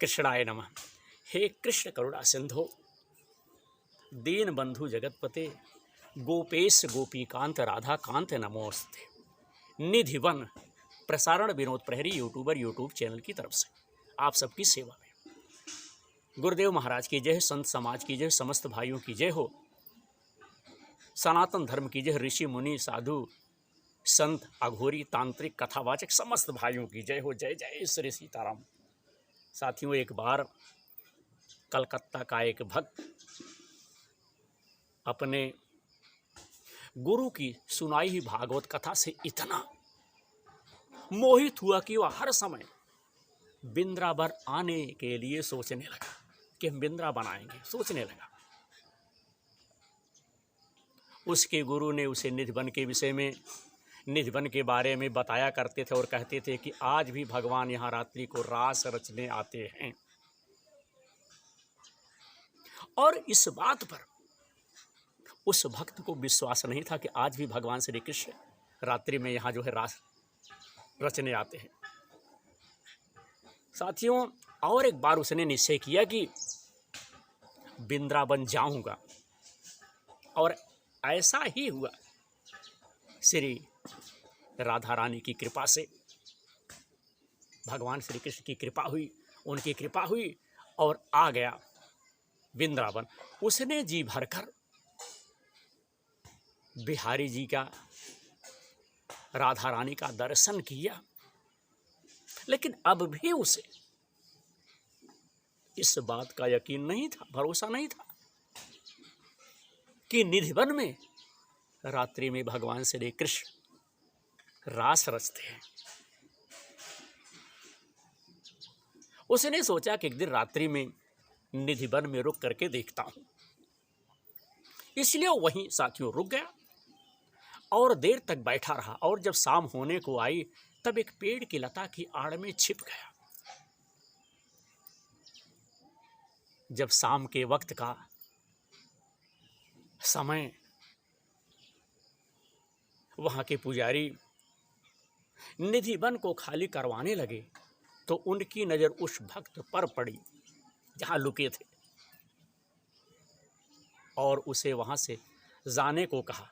कृष्णाय नमः। हे कृष्ण करुणा सिंधो दीन बंधु जगतपते गोपेश गोपीकांत राधा कांत नमोस्ते। निधिवन प्रसारण विनोद प्रहरी यूट्यूब चैनल की तरफ से आप सबकी सेवा में गुरुदेव महाराज की जय, संत समाज की जय, समस्त भाइयों की जय हो, सनातन धर्म की जय, ऋषि मुनि साधु संत अघोरी तांत्रिक कथावाचक समस्त भाइयों की जय हो। जय जय श्री सीताराम। साथियों, एक बार कलकत्ता का एक भक्त अपने गुरु की सुनाई हुई भागवत कथा से इतना मोहित हुआ कि वह हर समय वृंदावन आने के लिए सोचने लगा कि हम वृंदावन आएंगे, सोचने लगा। उसके गुरु ने उसे निधिवन के विषय में, निधिवन के बारे में बताया करते थे और कहते थे कि आज भी भगवान यहाँ रात्रि को रास रचने आते हैं। और इस बात पर उस भक्त को विश्वास नहीं था कि आज भी भगवान श्री कृष्ण रात्रि में यहाँ जो है रास रचने आते हैं। साथियों, और एक बार उसने निश्चय किया कि वृंदावन जाऊंगा, और ऐसा ही हुआ। श्री राधा रानी की कृपा से, भगवान श्री कृष्ण की कृपा हुई, उनकी कृपा हुई और आ गया वृंदावन। उसने जी भरकर बिहारी जी का, राधा रानी का दर्शन किया, लेकिन अब भी उसे इस बात का यकीन नहीं था, भरोसा नहीं था कि निधिवन में रात्रि में भगवान श्री कृष्ण रास रचते हैं। उसने सोचा कि एक दिन रात्रि में निधिवन में रुक करके देखता हूं, इसलिए वहीं साथियों रुक गया और देर तक बैठा रहा। और जब शाम होने को आई तब एक पेड़ की लता की आड़ में छिप गया। जब शाम के वक्त का समय, वहां के पुजारी निधिवन को खाली करवाने लगे तो उनकी नजर उस भक्त पर पड़ी जहां लुके थे और उसे वहां से जाने को कहा।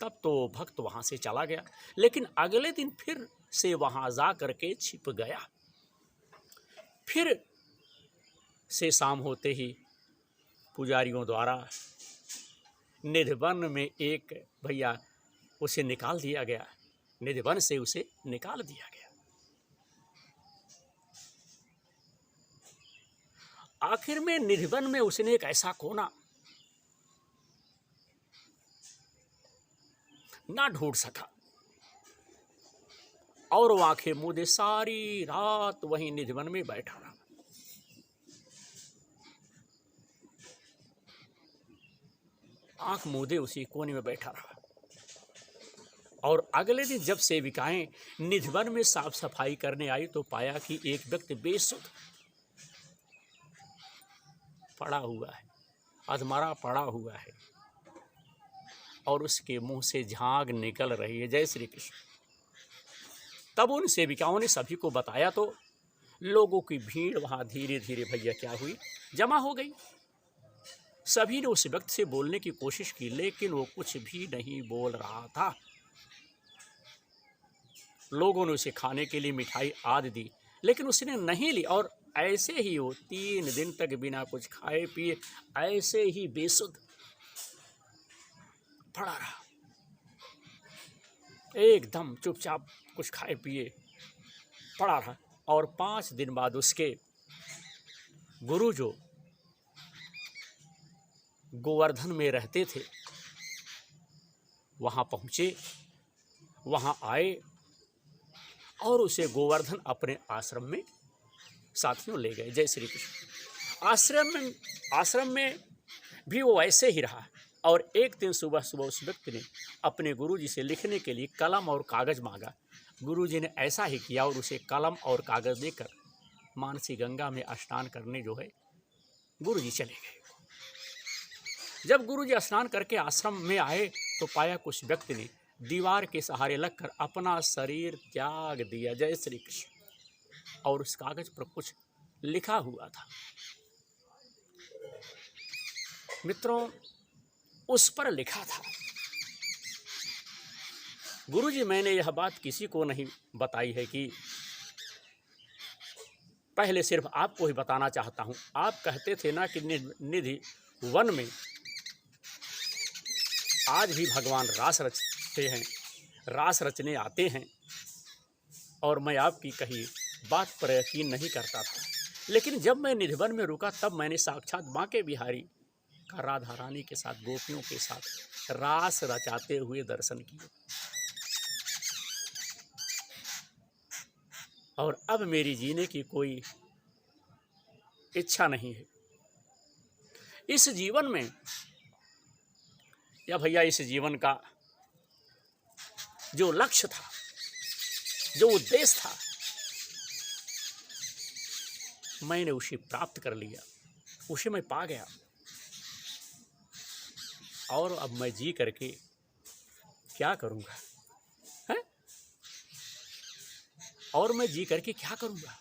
तब तो भक्त वहां से चला गया, लेकिन अगले दिन फिर से वहां जा करके छिप गया। फिर से शाम होते ही पुजारियों द्वारा निधिवन में एक भैया उसे निकाल दिया गया, निधिवन से उसे निकाल दिया गया। आखिर में निधिवन में उसने एक ऐसा कोना ना ढूंढ सका और वो आंखें मूंदे सारी रात वहीं निधिवन में बैठा रहा। आंख मूंदे उसी कोने में बैठा रहा। और अगले दिन जब सेविकाएं निधिवन में साफ सफाई करने आई तो पाया कि एक व्यक्ति बेसुध पड़ा हुआ है, अधमरा पड़ा हुआ है और उसके मुंह से झाग निकल रही है। जय श्री कृष्ण। तब उन सेविकाओं ने सभी को बताया तो लोगों की भीड़ वहां धीरे धीरे भैया क्या हुई, जमा हो गई। सभी ने उस व्यक्ति से बोलने की कोशिश की, लेकिन वो कुछ भी नहीं बोल रहा था। लोगों ने उसे खाने के लिए मिठाई आदि दी, लेकिन उसने नहीं ली और ऐसे ही वो 3 दिन तक बिना कुछ खाए पिए ऐसे ही बेसुध पड़ा रहा, एकदम चुपचाप कुछ खाए पिए पड़ा रहा। और 5 दिन बाद उसके गुरु जो गोवर्धन में रहते थे वहां पहुंचे, वहां आए और उसे गोवर्धन अपने आश्रम में साथियों ले गए। जय श्री कृष्ण। आश्रम में भी वो ऐसे ही रहा। और एक दिन सुबह सुबह उस व्यक्ति ने अपने गुरुजी से लिखने के लिए कलम और कागज मांगा। गुरुजी ने ऐसा ही किया और उसे कलम और कागज देकर मानसी गंगा में स्नान करने जो है गुरुजी चले गए। जब गुरुजी स्नान करके आश्रम में आए तो पाया कुछ व्यक्ति ने दीवार के सहारे लगकर अपना शरीर त्याग दिया। जय श्री कृष्ण। और उस कागज पर कुछ लिखा हुआ था। मित्रों, उस पर लिखा था, गुरुजी मैंने यह बात किसी को नहीं बताई है कि पहले सिर्फ आपको ही बताना चाहता हूँ। आप कहते थे ना कि निधि वन में आज भी भगवान रास रचते हैं, रास रचने आते हैं, और मैं आपकी कही बात पर यकीन नहीं करता था। लेकिन जब मैं निधिवन में रुका तब मैंने साक्षात बांके बिहारी का राधा रानी के साथ, गोपियों के साथ रास रचाते हुए दर्शन किए। और अब मेरी जीने की कोई इच्छा नहीं है इस जीवन में, या भैया इस जीवन का जो लक्ष्य था, जो उद्देश्य था, मैंने उसे प्राप्त कर लिया, उसे मैं पा गया। और अब मैं जी करके क्या करूँगा, है? और मैं जी करके क्या करूँगा?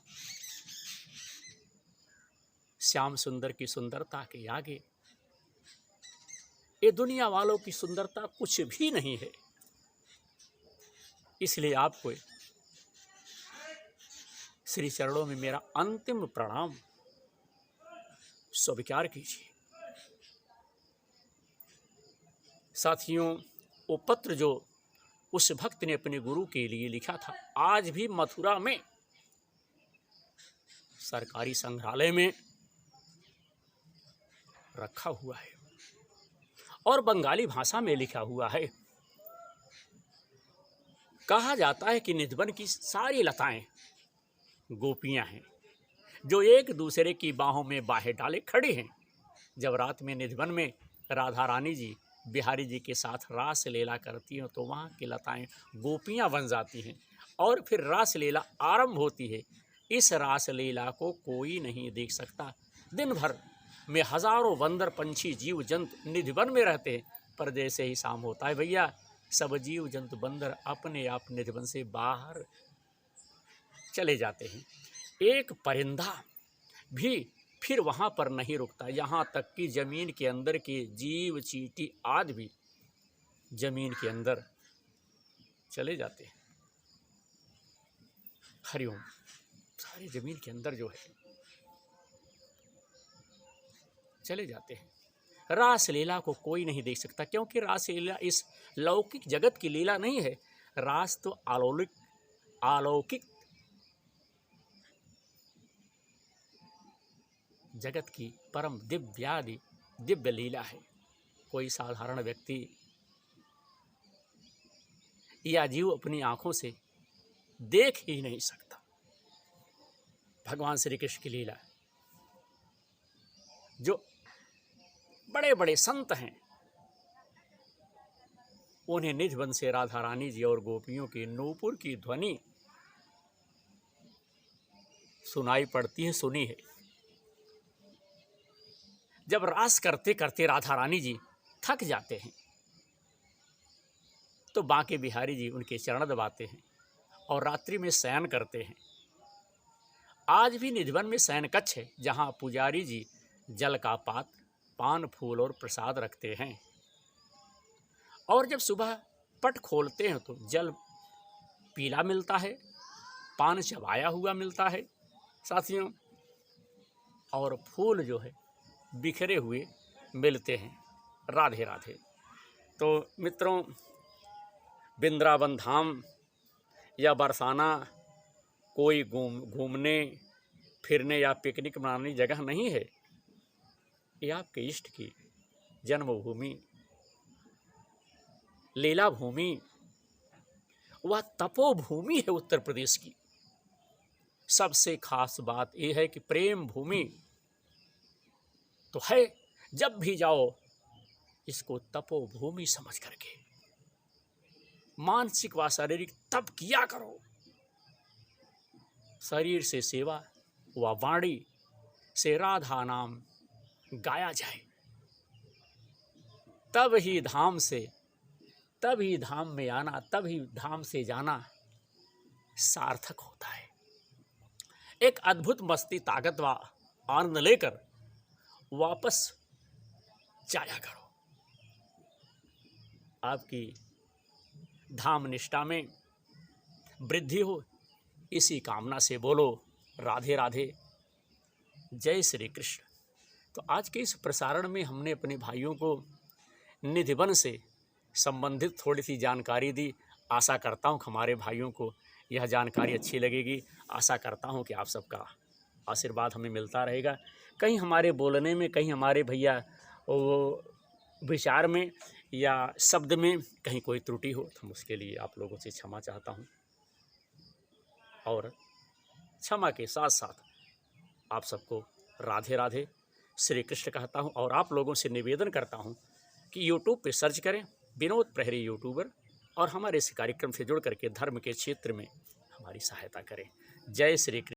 श्याम सुंदर की सुंदरता के आगे ये दुनिया वालों की सुंदरता कुछ भी नहीं है। इसलिए आपको श्री चरणों में मेरा अंतिम प्रणाम स्वीकार कीजिए। साथियों, वो पत्र जो उस भक्त ने अपने गुरु के लिए लिखा था, आज भी मथुरा में सरकारी संग्रहालय में रखा हुआ है और बंगाली भाषा में लिखा हुआ है। कहा जाता है कि निधिवन की सारी लताएं गोपियां हैं जो एक दूसरे की बाहों में बाहें डाले खड़ी हैं। जब रात में निधिवन में राधा रानी जी बिहारी जी के साथ रास लीला करती हैं तो वहाँ की लताएं गोपियां बन जाती हैं और फिर रास लीला आरंभ होती है। इस रास लीला को कोई नहीं देख सकता। दिन भर में हजारों बंदर पंछी जीव जंतु निधिवन में रहते हैं, पर जैसे ही शाम होता है भैया, सब जीव जंतु बंदर अपने आप निधिवन से बाहर चले जाते हैं। एक परिंदा भी फिर वहाँ पर नहीं रुकता, यहाँ तक कि जमीन के अंदर के जीव चींटी आदि भी जमीन के अंदर चले जाते हैं। हरिओम। सारी जमीन के अंदर जो है चले जाते हैं। रास लीला को कोई नहीं देख सकता, क्योंकि रास लीला इस लौकिक जगत की लीला नहीं है। रास तो अलौकिक जगत की परम दिव्य लीला है। कोई साधारण व्यक्ति या जीव अपनी आंखों से देख ही नहीं सकता भगवान श्री कृष्ण की लीला। जो बड़े बड़े संत हैं उन्हें निधिवन से राधा रानी जी और गोपियों की नूपुर की ध्वनि सुनाई पड़ती है, सुनी है। जब रास करते करते राधा रानी जी थक जाते हैं तो बांके बिहारी जी उनके चरण दबाते हैं और रात्रि में शयन करते हैं। आज भी निधिवन में शयन कक्ष है जहाँ पुजारी जी जल का पात्र, पान, फूल और प्रसाद रखते हैं। और जब सुबह पट खोलते हैं तो जल पीला मिलता है, पान चबाया हुआ मिलता है साथियों, और फूल जो है बिखरे हुए मिलते हैं। राधे राधे। तो मित्रों, वृंदावन धाम या बरसाना कोई घूमने फिरने या पिकनिक मनाने जगह नहीं है। ये आपके इष्ट की जन्मभूमि, लीला भूमि, वह तपोभूमि है उत्तर प्रदेश की। सबसे खास बात यह है कि प्रेम भूमि तो है। जब भी जाओ इसको तपोभूमि समझ करके मानसिक व शारीरिक तप किया करो। शरीर से सेवा व वाणी से राधा नाम गाया जाए, तब ही धाम में आना, तब ही धाम से जाना सार्थक होता है। एक अद्भुत मस्ती, ताकत व आनंद लेकर वापस जाया करो। आपकी धाम निष्ठा में वृद्धि हो, इसी कामना से बोलो राधे राधे, जय श्री कृष्ण। तो आज के इस प्रसारण में हमने अपने भाइयों को निधिवन से संबंधित थोड़ी सी जानकारी दी। आशा करता हूँ कि हमारे भाइयों को यह जानकारी अच्छी लगेगी। आशा करता हूँ कि आप सबका आशीर्वाद हमें मिलता रहेगा। कहीं हमारे बोलने में, कहीं हमारे भैया वो विचार में या शब्द में कहीं कोई त्रुटि हो तो उसके लिए आप लोगों से क्षमा चाहता हूँ। और क्षमा के साथ साथ आप सबको राधे राधे श्री कृष्ण कहता हूँ। और आप लोगों से निवेदन करता हूँ कि यूट्यूब पे सर्च करें विनोद प्रहरी यूट्यूबर, और हमारे इस कार्यक्रम से जुड़ करके धर्म के क्षेत्र में हमारी सहायता करें। जय श्री कृष्ण।